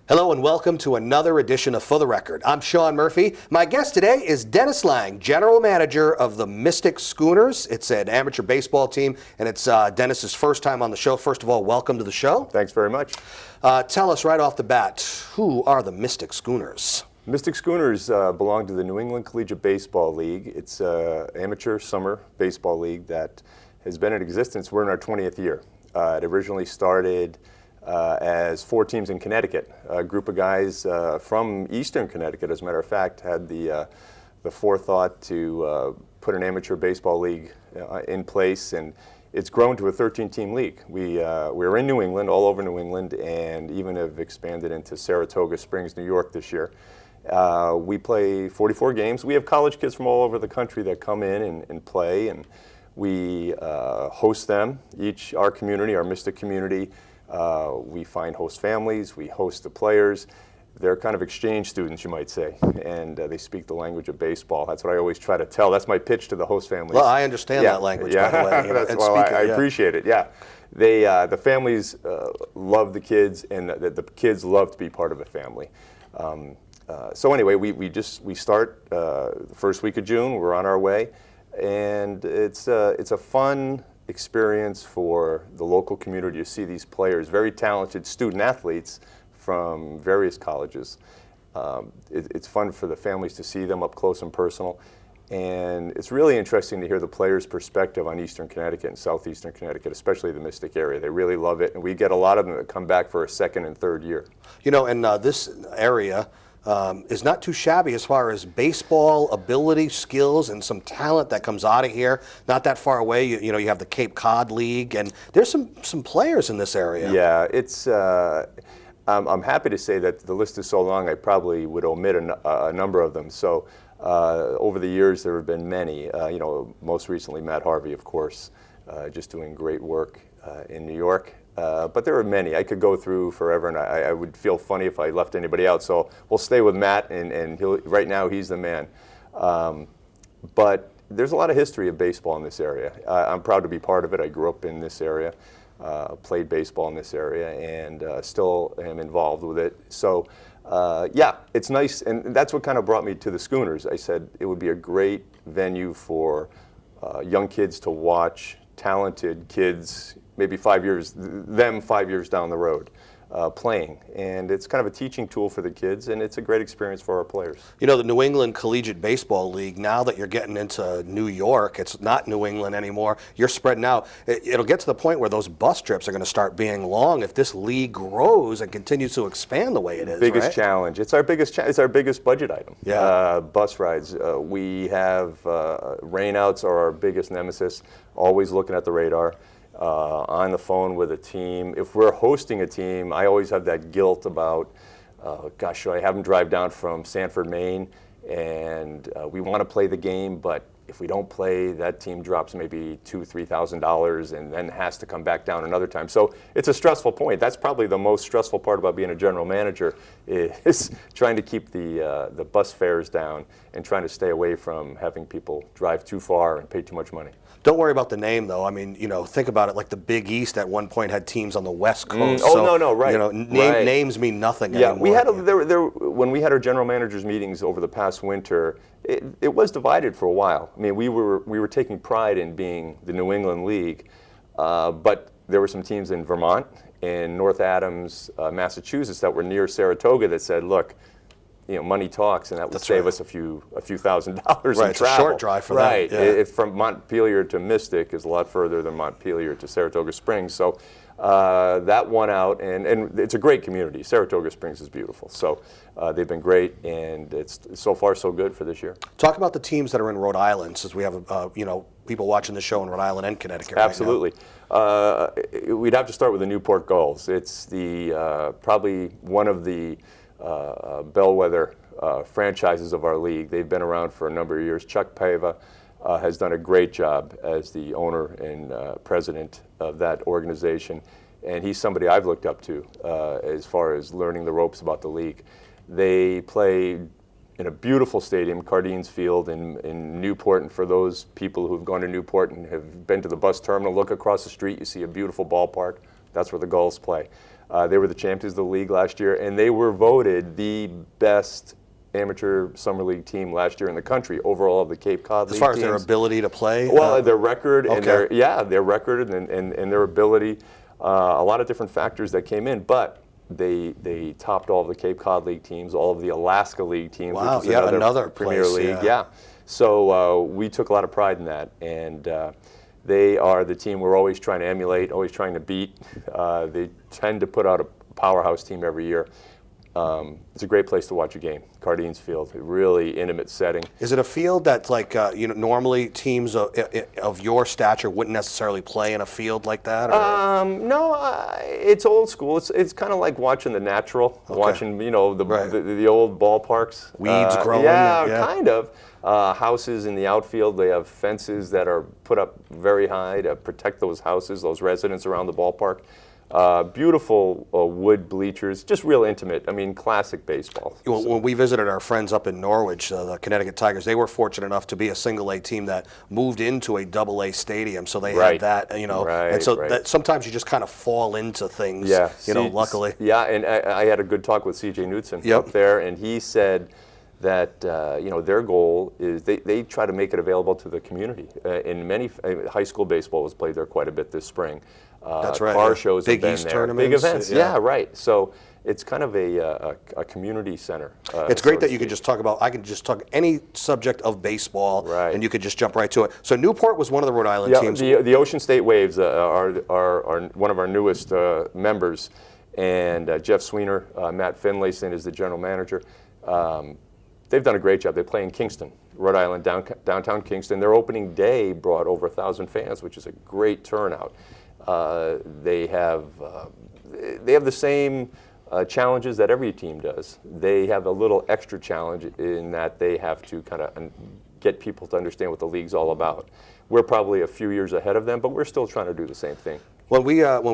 Hello and welcome to another edition of For the Record. I'm Sean Murphy. My guest today is Dennis Lang, General Manager of the Mystic Schooners. It's an amateur baseball team, and it's Dennis's first time on the show. First of all, welcome to the show. Thanks very much. Tell us right off the bat, who are the Mystic Schooners? Mystic Schooners belong to the New England Collegiate Baseball League. It's an amateur summer baseball league that has been in existence. We're in our 20th year. It originally started as 4 teams in Connecticut. A group of guys from Eastern Connecticut, as a matter of fact, had the forethought to put an amateur baseball league in place, and it's grown to a 13-team league. We're in New England, all over New England, and even have expanded into Saratoga Springs, New York this year. We play 44 games. We have college kids from all over the country that come in and play, and we host them. Our community, our Mystic community, we find host families, we host the players. They're kind of exchange students, you might say, and they speak the language of baseball. That's what I always try to tell. That's my pitch to the host families. Well, I understand that language, by the way. That's why I appreciate it, yeah. The families love the kids, and the kids love to be part of a family. So anyway, we start the first week of June. We're on our way, and it's a fun experience for the local community to see these players, very talented student athletes from various colleges. It's fun for the families to see them up close and personal, and it's really interesting to hear the players' perspective on Eastern Connecticut and Southeastern Connecticut, especially the Mystic area. They really love it, and we get a lot of them that come back for a second and third year. You know, and this area is not too shabby as far as baseball ability, skills, and some talent that comes out of here. Not that far away, you know, you have the Cape Cod League, and there's some players in this area. Yeah, it's. I'm happy to say that the list is so long, I probably would omit a number of them. So over the years, there have been many. You know, most recently Matt Harvey, of course, just doing great work in New York. But there are many. I could go through forever, and I would feel funny if I left anybody out. So we'll stay with Matt, and right now he's the man. But there's a lot of history of baseball in this area. I'm proud to be part of it. I grew up in this area, played baseball in this area, and still am involved with it. So yeah, it's nice, and that's what kind of brought me to the Schooners. I said it would be a great venue for young kids to watch, talented kids, maybe 5 years down the road, playing. And it's kind of a teaching tool for the kids, and it's a great experience for our players. You know, the New England Collegiate Baseball League, now that you're getting into New York, it's not New England anymore, you're spreading out. It'll get to the point where those bus trips are going to start being long if this league grows and continues to expand the way it is, Biggest right? challenge. It's our biggest budget item. Yeah. Bus rides. We have rainouts are our biggest nemesis, always looking at the radar. On the phone with a team. If we're hosting a team, I always have that guilt about, gosh, should I have them drive down from Sanford, Maine, and we want to play the game, but if we don't play, that team drops maybe $2,000-3,000 and then has to come back down another time. So it's a stressful point. That's probably the most stressful part about being a general manager, is trying to keep the bus fares down and trying to stay away from having people drive too far and pay too much money. Don't worry about the name, though. I mean, you know, think about it like the Big East at one point had teams on the West Coast. Right. You know, names mean nothing anymore. We had when we had our general managers meetings over the past winter, it was divided for a while. I mean, we were taking pride in being the New England League, but there were some teams in Vermont, in North Adams, Massachusetts, that were near Saratoga that said, look, you know, money talks, and that would save us a few $1,000 in travel. It's a short drive for them. Right. Yeah. If from Montpelier to Mystic is a lot further than Montpelier to Saratoga Springs. So that won out, and it's a great community. Saratoga Springs is beautiful. So they've been great, and it's so far so good for this year. Talk about the teams that are in Rhode Island, since we have you know, people watching the show in Rhode Island and Connecticut. Absolutely. Right now. We'd have to start with the Newport Gulls. It's the probably one of the bellwether franchises of our league. They've been around for a number of years. Chuck Paiva has done a great job as the owner and president of that organization, and he's somebody I've looked up to as far as learning the ropes about the league. They play in a beautiful stadium, Cardines Field in Newport, and for those people who've gone to Newport and have been to the bus terminal, look across the street, you see a beautiful ballpark, That's where the Gulls play. They were the champions of the league last year, and they were voted the best amateur summer league team last year in the country, overall of the Cape Cod League As far as teams. their ability to play? Well, their record and okay. their record and their ability, a lot of different factors that came in, but they topped all of the Cape Cod League teams, all of the Alaska League teams, Wow, which is yeah, another Premier place, League. yeah. So we took a lot of pride in that, and they are the team we're always trying to emulate, always trying to beat. They tend to put out a powerhouse team every year. It's a great place to watch a game, Cardines Field, a really intimate setting. Is it a field that, like, normally teams of your stature wouldn't necessarily play in a field like that? Or? No, it's old school. It's kind of like watching the natural, watching the old ballparks. Weeds growing. Yeah, kind of. Houses in the outfield. They have fences that are put up very high to protect those houses, those residents around the ballpark. Beautiful wood bleachers, just real intimate. I mean, classic baseball. When we visited our friends up in Norwich, the Connecticut Tigers, they were fortunate enough to be a single-A team that moved into a double-A stadium, so they had that, and so that sometimes you just kind of fall into things, luckily. Yeah, and I had a good talk with C.J. Knudsen up there, and he said that their goal is they try to make it available to the community. In many high school baseball was played there quite a bit this spring. That's right. Car shows Big have been East there. tournaments. Big events. Yeah, right. So it's kind of a community center. It's great that you can just talk about. I can just talk any subject of baseball, and you could just jump right to it. So Newport was one of the Rhode Island teams. The Ocean State Waves are one of our newest members, and Jeff Sweener, Matt Finlayson is the general manager. They've done a great job. They play in Kingston, Rhode Island, downtown Kingston. Their opening day brought over 1,000 fans, which is a great turnout. They have the same challenges that every team does. They have a little extra challenge in that they have to kind of get people to understand what the league's all about. We're probably a few years ahead of them, but we're still trying to do the same thing. When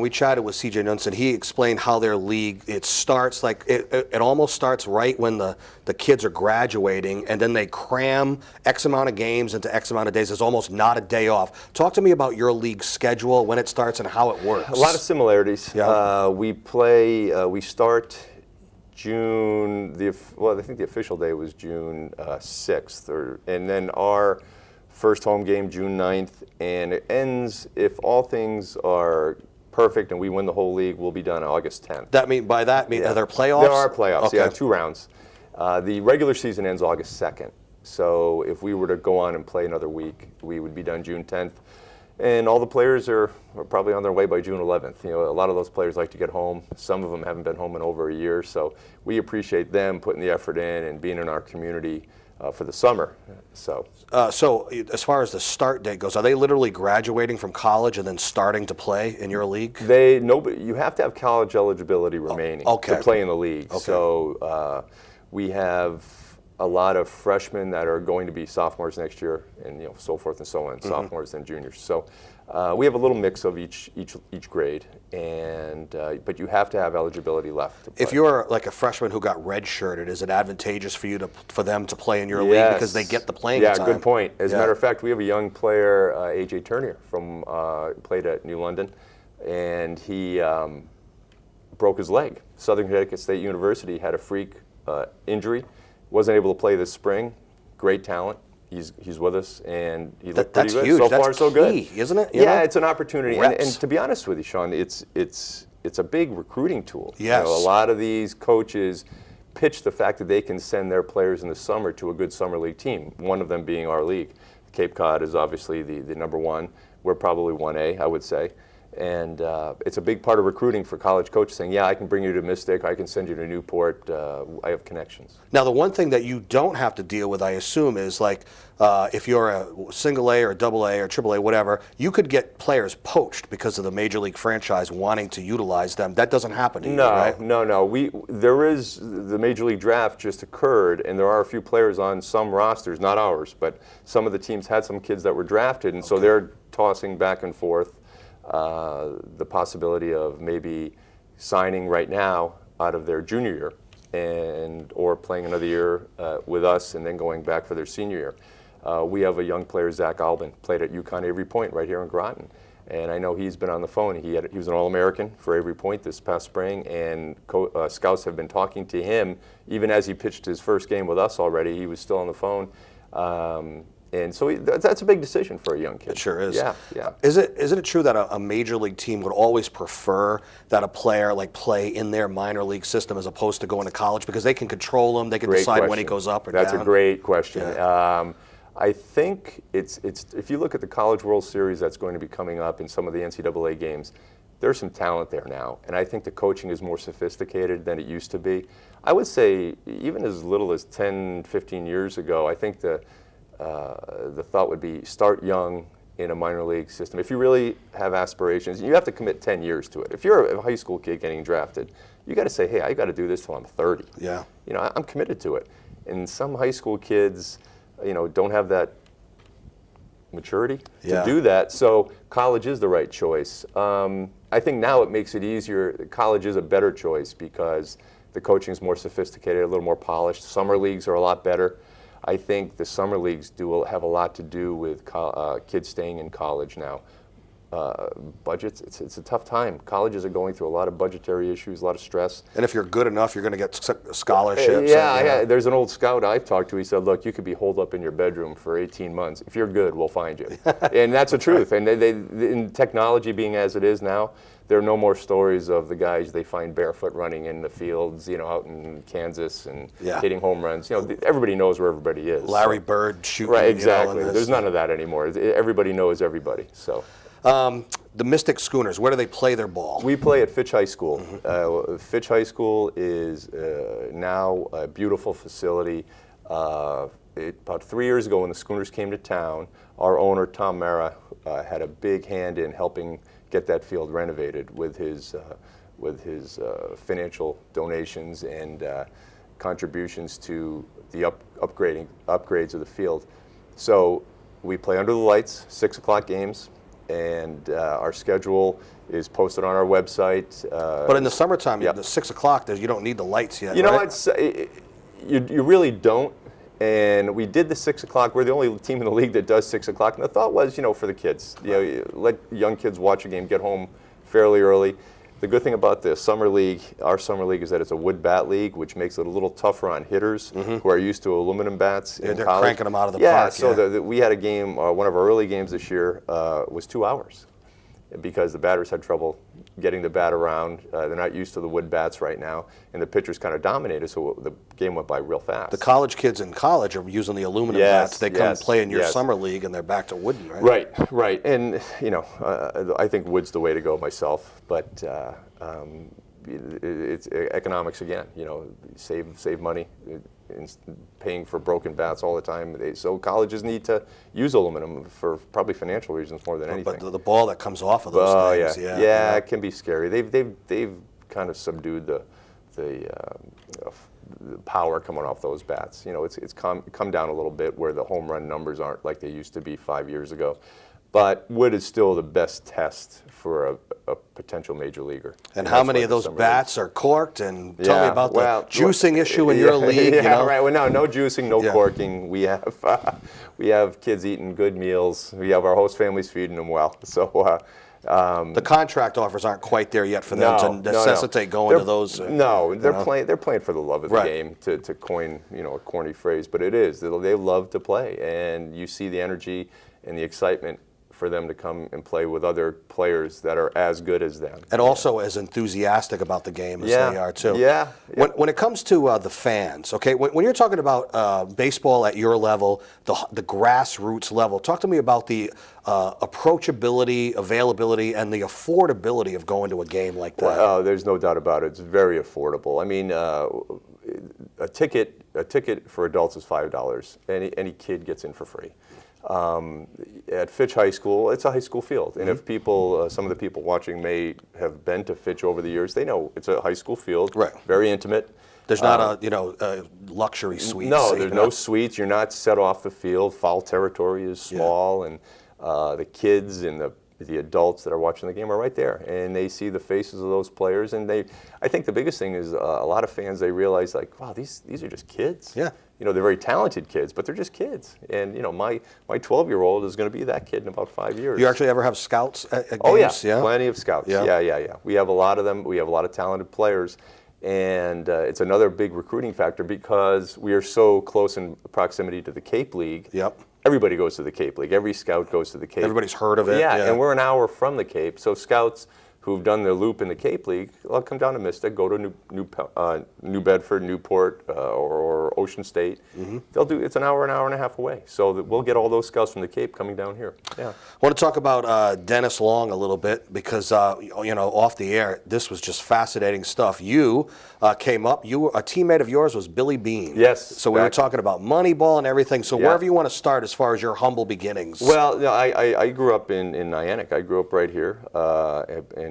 we chatted with C.J. Knudsen, he explained how their league, it starts like it almost starts right when the kids are graduating, and then they cram X amount of games into X amount of days. There's almost not a day off. Talk to me about your league schedule, when it starts, and how it works. A lot of similarities. Yeah. We start June. I think the official day was June 6th, and then our first home game June 9th, and it ends, if all things are perfect and we win the whole league, we'll be done August 10th. Are there playoffs? There are playoffs, okay. 2 rounds. The regular season ends August 2nd, so if we were to go on and play another week, we would be done June 10th. And all the players are probably on their way by June 11th. A lot of those players like to get home. Some of them haven't been home in over a year, so we appreciate them putting the effort in and being in our community for the summer. So as far as the start date goes, are they literally graduating from college and then starting to play in your league? You have to have college eligibility remaining to play in the league. Okay. So we have a lot of freshmen that are going to be sophomores next year, and so forth and so on, sophomores and juniors. So we have a little mix of each grade, but you have to have eligibility left to play. If you're like a freshman who got redshirted, is it advantageous for them to play in your league because they get the playing time? Yeah, good point. As a matter of fact, we have a young player, AJ Turnier, played at New London, and he broke his leg. Southern Connecticut State University had a freak injury. Wasn't able to play this spring. Great talent. He's with us, and he looked pretty good. Huge. So that's far, so key, good. Isn't it? It's an opportunity. And Reps. to be honest with you, Sean, it's a big recruiting tool. Yes. A lot of these coaches pitch the fact that they can send their players in the summer to a good summer league team, one of them being our league. Cape Cod is obviously the number one. We're probably 1A, I would say. And it's a big part of recruiting for college coaches saying, I can bring you to Mystic, I can send you to Newport, I have connections. Now, the one thing that you don't have to deal with, I assume, is like if you're a single A or double A or triple A, whatever, you could get players poached because of the major league franchise wanting to utilize them. That doesn't happen to you, right? No. The major league draft just occurred, and there are a few players on some rosters, not ours, but some of the teams had some kids that were drafted, and so they're tossing back and forth the possibility of maybe signing right now out of their junior year or playing another year with us and then going back for their senior year. We have a young player, Zach Albin, played at UConn Avery Point right here in Groton. And I know he's been on the phone. He was an All-American for Avery Point this past spring, and scouts have been talking to him even as he pitched his first game with us already. He was still on the phone. And so that's a big decision for a young kid. It sure is. Yeah, yeah. Isn't it true that a major league team would always prefer that a player play in their minor league system as opposed to going to college because they can control him, they can decide when he goes up or down? That's a great question. Yeah. I think it's if you look at the College World Series that's going to be coming up in some of the NCAA games, there's some talent there now, and I think the coaching is more sophisticated than it used to be. I would say even as little as 10, 15 years ago, I think the thought would be start young in a minor league system. If you really have aspirations, you have to commit 10 years to it. If you're a high school kid getting drafted, you got to say, hey, I got to do this till I'm 30. Yeah. You know, I'm committed to it. And some high school kids, don't have that maturity to do that. So college is the right choice. I think now it makes it easier. College is a better choice because the coaching is more sophisticated, a little more polished. Summer leagues are a lot better. I think the summer leagues have a lot to do with kids staying in college now. Budgets, it's a tough time. Colleges are going through a lot of budgetary issues, a lot of stress. And if you're good enough, you're going to get scholarships. There's an old scout I've talked to. He said, look, you could be holed up in your bedroom for 18 months. If you're good, we'll find you. And that's the truth. And in technology being as it is now, there are no more stories of the guys they find barefoot running in the fields, out in Kansas and hitting home runs. Everybody knows where everybody is. Larry Bird shooting. Right, exactly. There's none of that anymore. Everybody knows everybody. So. The Mystic Schooners, where do they play their ball? We play at Fitch High School. Fitch High School is now a beautiful facility. About 3 years ago when the Schooners came to town, our owner, Tom Mara, had a big hand in helping get that field renovated with his financial donations and contributions to the upgrades of the field. So we play under the lights, 6 o'clock games. And our schedule is posted on our website. But in the summertime, the 6 o'clock, you don't need the lights yet. You know what? You really don't. And we did the 6 o'clock. We're the only team in the league that does 6 o'clock. And the thought was, for the kids, let young kids watch a game, get home fairly early. The good thing about the summer league, our summer league, is that it's a wood bat league, which makes it a little tougher on hitters who are used to aluminum bats in they're college. cranking them out of the park. So we had a game, one of our early games this year was 2 hours because the batters had trouble getting the bat around. They're not used to the wood bats right now, and the pitchers kind of dominated, so the game went by real fast. The college kids in college are using the aluminum bats. They come play in your summer legue, and they're back to wooden, right? Right. And, I think wood's the way to go myself, but it's economics again. Save money in paying for broken bats all the time. So colleges need to use aluminum for probably financial reasons more than anything. But the ball that comes off of those things, it can be scary. They've kind of subdued the power coming off those bats. It's come down a little bit where the home run numbers aren't like they used to be 5 years ago. But wood is still the best test for a potential major leaguer. And how many of those bats are corked? And tell me about the juicing issue in your league. Right. Well, no juicing, no corking. We have kids eating good meals. We have our host families feeding them well. So the contract offers aren't quite there yet for them to necessitate going to those. They're playing for the love of the game, to coin a corny phrase, but it is. They love to play, and you see the energy and the excitement for them to come and play with other players that are as good as them. And also as enthusiastic about the game as they are, too. Yeah. When it comes to the fans, okay, when you're talking about baseball at your level, the grassroots level, talk to me about the approachability, availability, and the affordability of going to a game like that. Well, there's no doubt about it. It's very affordable. I mean, a ticket for adults is $5. Any kid gets in for free. At Fitch High School, it's a high school field, and if people, some of the people watching may have been to Fitch over the years, they know it's a high school field, very intimate. There's not a luxury suite. No, there's no suites. You're not set off the field. Foul territory is small, and the kids and the adults that are watching the game are right there, and they see the faces of those players. And I think the biggest thing is a lot of fans, they realize, like, wow, these are just kids. Yeah. they're very talented kids, but they're just kids. And my 12-year-old is going to be that kid in about 5 years. You actually ever have scouts at games? Oh yeah, plenty of scouts. Yeah. Yeah. We have a lot of them. We have a lot of talented players, and it's another big recruiting factor because we are so close in proximity to the Cape League. Yep. Everybody goes to the Cape League. Every scout goes to the Cape. Everybody's heard of it. Yeah, and we're an hour from the Cape, so scouts who've done their loop in the Cape League, they'll come down to Mystic, go to New Bedford, Newport, or Ocean State. They'll do. It's an hour and a half away. So we'll get all those scouts from the Cape coming down here. Yeah. I want to talk about Dennis Long a little bit because off the air, this was just fascinating stuff. You came up. A teammate of yours was Billy Bean. Yes. So we were talking about Moneyball and everything. So wherever you want to start as far as your humble beginnings. Well, I grew up in Niantic. I grew up right here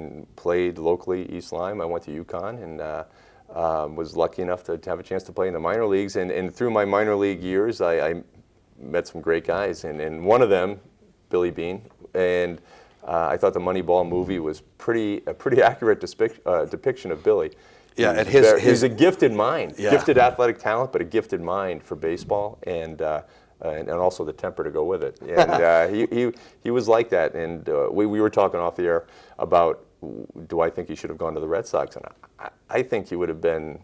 and played locally East Lyme. I went to UConn and was lucky enough to have a chance to play in the minor leagues. And through my minor league years, I met some great guys. And one of them, Billy Bean, and I thought the Moneyball movie was a pretty accurate depiction of Billy. Yeah, and he's a gifted mind, yeah. Gifted athletic talent, but a gifted mind for baseball, and also the temper to go with it. And he was like that. And we were talking off the air about, do I think he should have gone to the Red Sox? And I think it would have been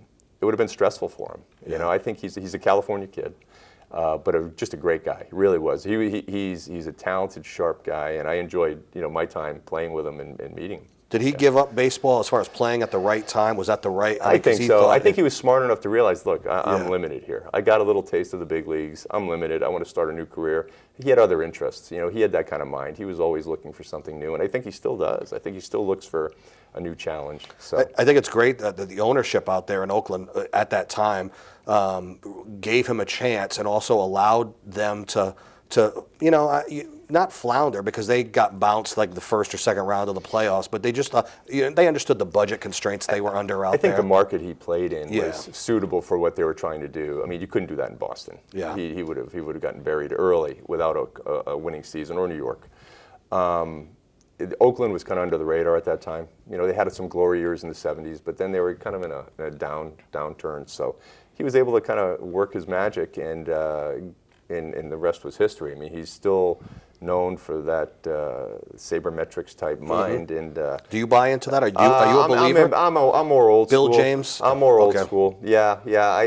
stressful for him. Yeah. I think he's a California kid, but just a great guy. He really was. He's a talented, sharp guy, and I enjoyed my time playing with him and meeting him. Did he give up baseball as far as playing at the right time? Was that the right? I think so. I think he was smart enough to realize, look, I'm limited here. I got a little taste of the big leagues. I'm limited. I want to start a new career. He had other interests. He had that kind of mind. He was always looking for something new, and I think he still does. I think he still looks for a new challenge. So I think it's great that the ownership out there in Oakland at that time gave him a chance and also allowed them to not flounder because they got bounced like the first or second round of the playoffs, but they just they understood the budget constraints they were under out there. I think the market he played in was suitable for what they were trying to do. I mean, you couldn't do that in Boston. Yeah. He would have gotten buried early without a winning season, or New York. Oakland was kind of under the radar at that time. They had some glory years in the 70s, but then they were kind of in a downturn. So he was able to kind of work his magic, and the rest was history. I mean, he's still known for that sabermetrics type mind. And do you buy into that? Are you a believer? I'm more old school. Bill James? I'm more old school. Yeah.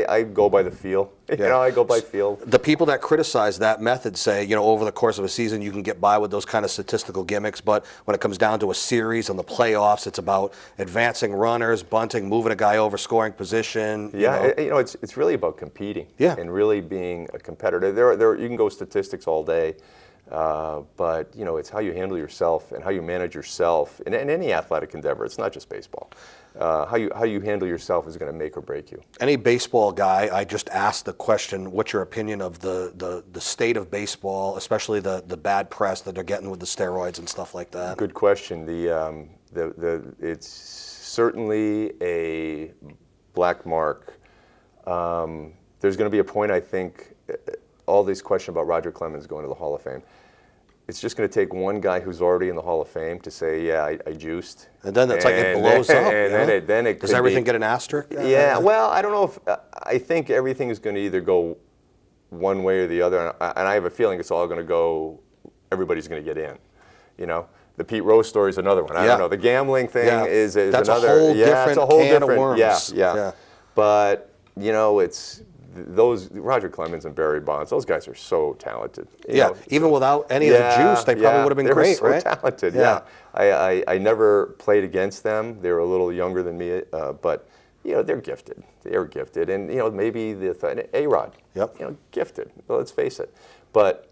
I go by the feel. I go by feel. The people that criticize that method say, over the course of a season you can get by with those kind of statistical gimmicks, but when it comes down to a series and the playoffs, it's about advancing runners, bunting, moving a guy over, scoring position. It's really about competing. Yeah. And really being a competitor. There you can go statistics all day. But it's how you handle yourself and how you manage yourself in any athletic endeavor. It's not just baseball. How you handle yourself is going to make or break you. Any baseball guy, I just asked the question, what's your opinion of the state of baseball, especially the bad press that they're getting with the steroids and stuff like that? Good question. It's certainly a black mark. There's going to be a point, I think, all these questions about Roger Clemens going to the Hall of Fame. It's just going to take one guy who's already in the Hall of Fame to say, yeah, I juiced. And then it's like it blows up. And then it does everything get an asterisk? Yeah, well, I don't know if, I think everything is going to either go one way or the other. And I have a feeling it's all going to go, everybody's going to get in. The Pete Rose story is another one. I don't know. The gambling thing is That's another. A whole it's a whole can different. Of worms. Yeah. But, it's those Roger Clemens and Barry Bonds, those guys are so talented. Even without any of the juice, they probably would have been great, so right? Talented, yeah. I never played against them. They were a little younger than me, but they're gifted. They're gifted, and maybe A-Rod, gifted. Well, let's face it, but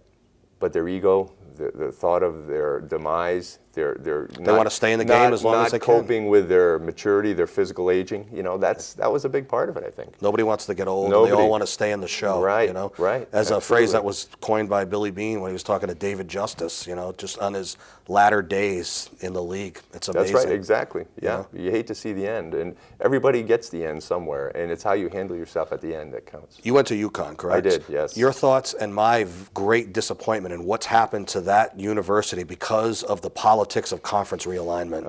their ego, the thought of their demise, they want to stay in the game as long as they can. Not coping with their maturity, their physical aging. That was a big part of it, I think. Nobody wants to get old. They all want to stay in the show. Right. Right. As a phrase that was coined by Billy Bean when he was talking to David Justice. Just on his latter days in the league. It's amazing. That's right. Exactly. Yeah. You hate to see the end, and everybody gets the end somewhere, and it's how you handle yourself at the end that counts. You went to UConn, correct? I did. Yes. Your thoughts and my great disappointment in what's happened to that university because of the politics of conference realignment.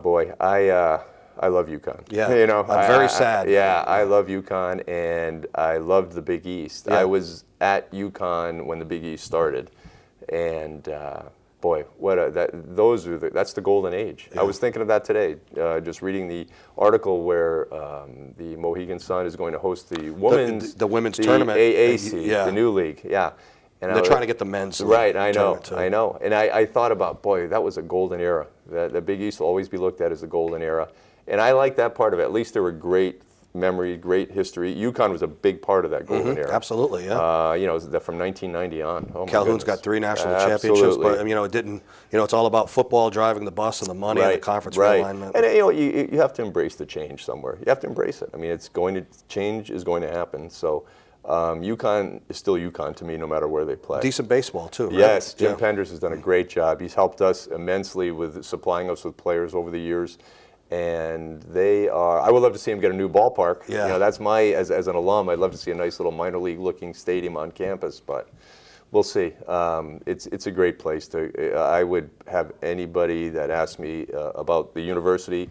Boy, I love UConn. Yeah, you know, I'm very sad. Yeah, I love UConn, and I loved the Big East. Yeah. I was at UConn when the Big East started, and boy, that's the golden age. Yeah. I was thinking of that today, just reading the article where the Mohegan Sun is going to host the women's tournament. AAC, Yeah. the new league. Yeah. And They're trying to get the men's right. I know. tournament, too. I know. And I thought about, boy, that was a golden era. The Big East will always be looked at as a golden era, and I like that part of it. At least there were great memory, great history. UConn was a big part of that golden era. Absolutely, yeah. You know, from 1990 on. Oh, my Calhoun's goodness. got 3 national championships, Absolutely. but you know, it didn't. You know, it's all about football driving the bus and the money and the conference right. realignment. And you know, you have to embrace the change somewhere. You have to embrace it. I mean, change is going to happen. So. UConn is still UConn to me, no matter where they play. Decent baseball too, right? Yes, Jim Penders has done a great job. He's helped us immensely with supplying us with players over the years, and I would love to see him get a new ballpark. Yeah. You know, that's as an alum, I'd love to see a nice little minor league looking stadium on campus, but we'll see. It's a great place I would have anybody that asks me about the university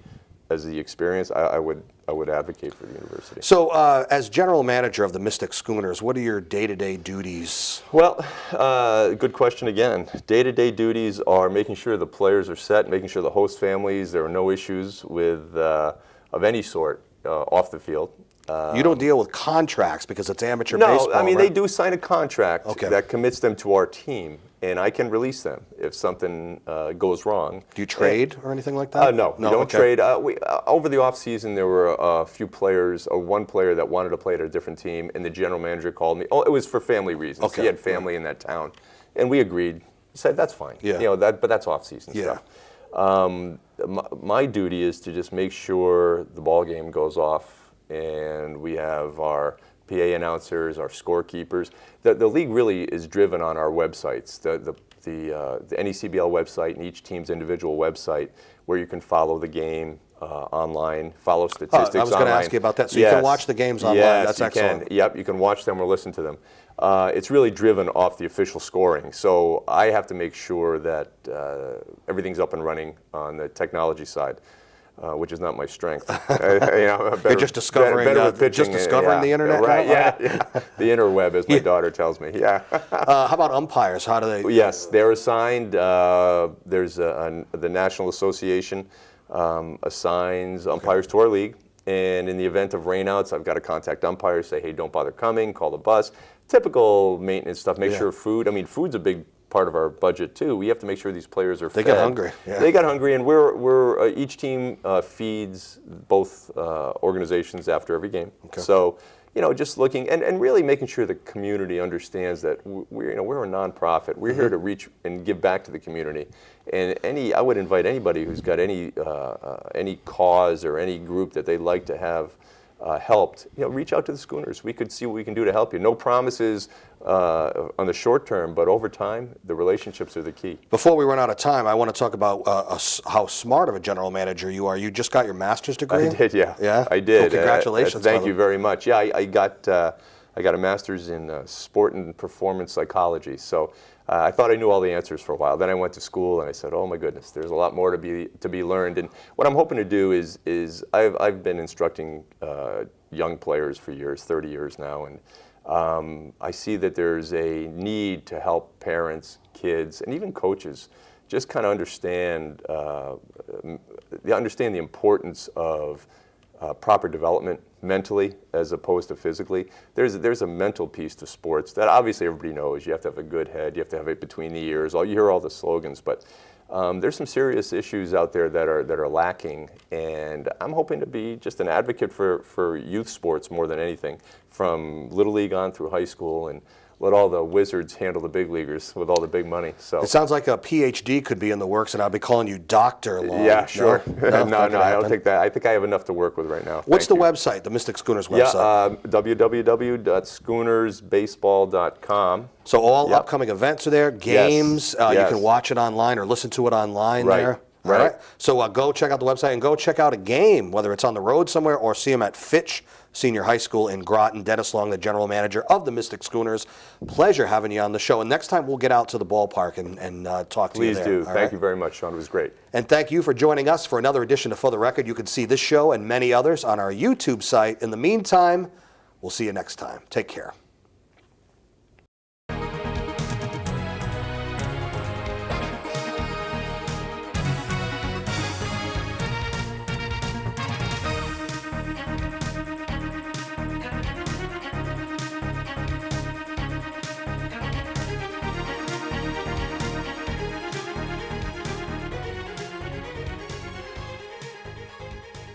as the experience, I would advocate for the university. So, as general manager of the Mystic Schooners, what are your day-to-day duties? Well, good question again. Day-to-day duties are making sure the players are set, making sure the host families, there are no issues with of any sort off the field. You don't deal with contracts because it's amateur baseball, No, I mean, right? they do sign a contract Okay. that commits them to our team, and I can release them if something goes wrong. Do you trade or anything like that? No, we don't trade. Over the offseason, there were a few players, or one player that wanted to play at a different team, and the general manager called me. Oh, it was for family reasons. Okay. He had family in that town, and we agreed. He said, that's fine. Yeah. You know, but that's off-season Yeah. stuff. My duty is to just make sure the ball game goes off, and we have our PA announcers, our scorekeepers. The league really is driven on our websites, the NECBL website and each team's individual website, where you can follow the game online, follow statistics online. I was going to ask you about that. So you can watch the games online. Yes, That's you excellent. can. Yep, you can watch them or listen to them. It's really driven off the official scoring. So I have to make sure that everything's up and running on the technology side. Which is not my strength. You're just discovering, the internet right? now? Yeah. The interweb, as my daughter tells me. Yeah. How about umpires? How do they? Yes, they're assigned. There's the National Association assigns umpires to our league, and in the event of rainouts, I've got to contact umpires, say, hey, don't bother coming, call the bus. Typical maintenance stuff. Make sure food. I mean, food's a big part of our budget too. We have to make sure these players are fed. They get hungry. Yeah. They get hungry, and we're each team feeds both organizations after every game. Okay. So, you know, just looking and really making sure the community understands that we're a nonprofit. We're here to reach and give back to the community. And I would invite anybody who's got any cause or any group that they'd like to have helped, you know, reach out to the Schooners. We could see what we can do to help you. No promises on the short term, but over time, the relationships are the key. Before we run out of time, I want to talk about how smart of a general manager you are. You just got your master's degree? I did, yeah. Yeah? I did. Well, congratulations. Thank you very much. Yeah, I got a master's in sport and performance psychology. So I thought I knew all the answers for a while. Then I went to school and I said, oh my goodness, there's a lot more to be learned. And what I'm hoping to do is I've been instructing young players for years, 30 years now, and I see that there's a need to help parents, kids, and even coaches just kind of understand the importance of proper development mentally as opposed to physically. There's a mental piece to sports that obviously everybody knows. You have to have a good head. You have to have it between the ears. You hear all the slogans, but there's some serious issues out there that are lacking, and I'm hoping to be just an advocate for youth sports more than anything, from Little League on through high school, and let all the wizards handle the big leaguers with all the big money. So it sounds like a PhD could be in the works, and I'll be calling you Dr. Long. Yeah, sure. No, no, I don't think that. I think I have enough to work with right now. What's the Thank you. website, the Mystic Schooners website? Yeah, www.schoonersbaseball.com. So all upcoming events are there, games. You Yes. can watch it online or listen to it online Right. there. All right. So go check out the website and go check out a game, whether it's on the road somewhere or see them at Fitch Senior High School in Groton. Dennis Long, the general manager of the Mystic Schooners. Pleasure having you on the show. And next time we'll get out to the ballpark and talk to you there. Please do. All Thank right? you very much, Sean. It was great. And thank you for joining us for another edition of For the Record. You can see this show and many others on our YouTube site. In the meantime, we'll see you next time. Take care.